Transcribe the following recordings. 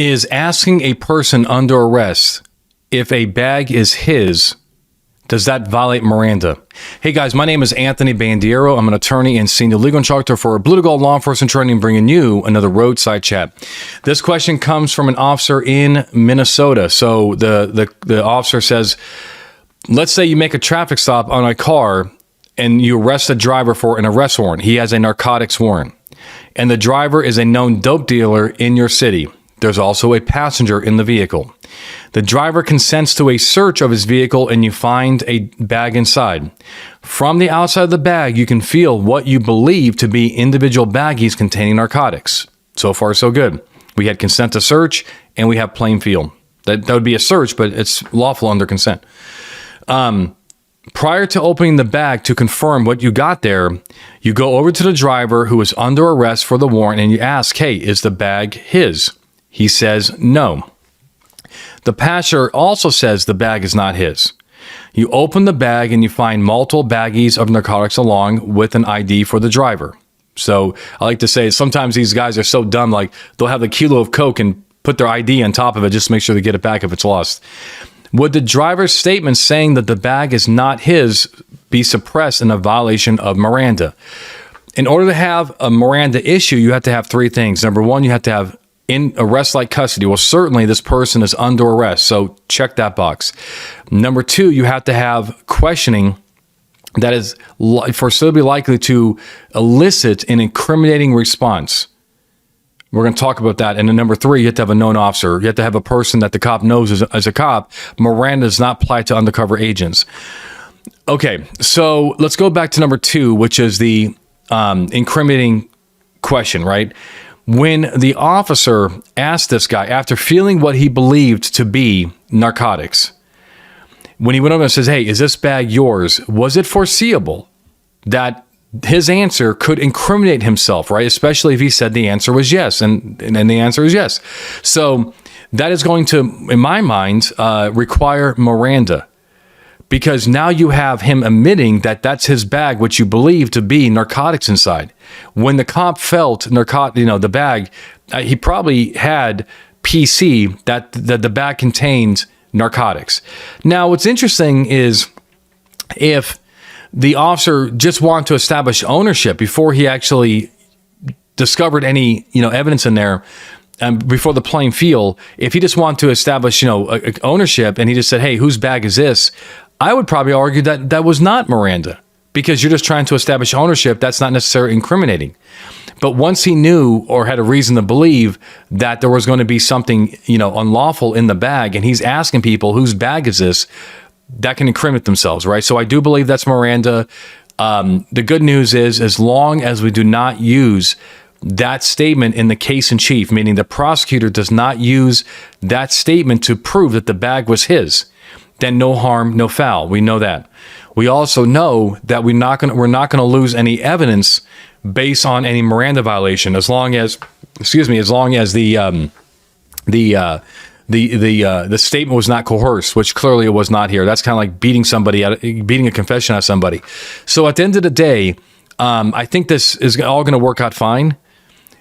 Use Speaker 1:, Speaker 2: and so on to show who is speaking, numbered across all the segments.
Speaker 1: Is asking a person under arrest if a bag is his, does that violate Miranda? Hey guys, my name is Anthony Bandiero. I'm an attorney and senior legal instructor for Blue to Gold Law Enforcement Training, bringing you another roadside chat. This question comes from an officer in Minnesota. So the officer says, let's say you make a traffic stop on a car and you arrest the driver for an arrest warrant. He has a narcotics warrant. And the driver is a known dope dealer in your city. There's also a passenger in the vehicle. The driver consents to a search of his vehicle and you find a bag inside. From the outside of the bag, you can feel what you believe to be individual baggies containing narcotics. So far, so good. We had consent to search and we have plain feel. That would be a search, but it's lawful under consent. Prior to opening the bag to confirm what you got there, you go over to the driver who is under arrest for the warrant and you ask, hey, is the bag his? He says no. The passenger also says the bag is not his. You open the bag and you find multiple baggies of narcotics along with an ID for the driver. So I like to say sometimes these guys are so dumb, like they'll have the kilo of coke and put their ID on top of it just to make sure they get it back if it's lost. Would the driver's statement saying that the bag is not his be suppressed in a violation of Miranda? In order to have a Miranda issue, you have to have three things. Number one, you have to have in arrest-like custody. Well, certainly this person is under arrest, so check that box. Number two, you have to have questioning that is foreseeably likely to elicit an incriminating response. We're going to talk about that. And then number three, you have to have a known officer. You have to have a person that the cop knows as a cop. Miranda does not apply to undercover agents. Okay, so let's go back to number two, which is the incriminating question, right? When the officer asked this guy, after feeling what he believed to be narcotics, when he went over and says, hey, is this bag yours? Was it foreseeable that his answer could incriminate himself, right? Especially if he said the answer was yes, and the answer is yes. So that is going to, in my mind, require Miranda. Because now you have him admitting that that's his bag, which you believe to be narcotics inside. When the cop felt the bag, he probably had PC that the bag contained narcotics. Now, what's interesting is if the officer just wanted to establish ownership before he actually discovered any evidence in there. Before the plain feel, if he just wanted to establish ownership and he just said, hey, whose bag is this? I would probably argue that that was not Miranda, because you're just trying to establish ownership. That's not necessarily incriminating. But once he knew or had a reason to believe that there was going to be something unlawful in the bag, and he's asking people whose bag is this, that can incriminate themselves, right? So I do believe that's Miranda. The good news is, as long as we do not use that statement in the case in chief, meaning the prosecutor does not use that statement to prove that the bag was his, then no harm, no foul. We know that. We also know that we're not going to lose any evidence based on any Miranda violation, as long as the statement was not coerced, which clearly it was not here. That's kind of like beating a confession out of somebody. So at the end of the day, I think this is all going to work out fine.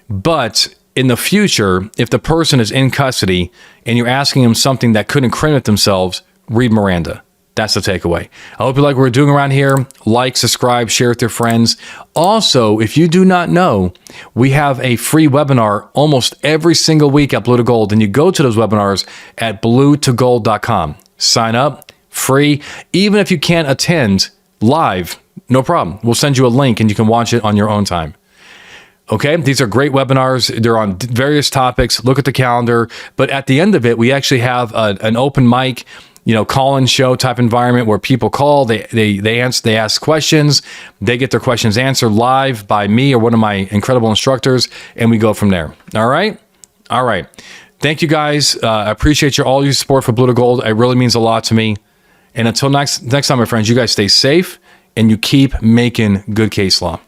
Speaker 1: But in the future, if the person is in custody and you're asking them something that could incriminate themselves, read Miranda. That's the takeaway. I hope you like what we're doing around here. Like, subscribe, share with your friends. Also, if you do not know, we have a free webinar almost every single week at Blue to Gold, and you go to those webinars at bluetogold.com. Sign up, free. Even if you can't attend live, no problem. We'll send you a link and you can watch it on your own time. Okay, these are great webinars. They're on various topics. Look at the calendar. But at the end of it, we actually have an open mic, call-in show type environment where people call, they ask questions, they get their questions answered live by me or one of my incredible instructors, and we go from there. All right. Thank you guys. I appreciate all your support for Blue to Gold. It really means a lot to me. And until next time, my friends, you guys stay safe and you keep making good case law.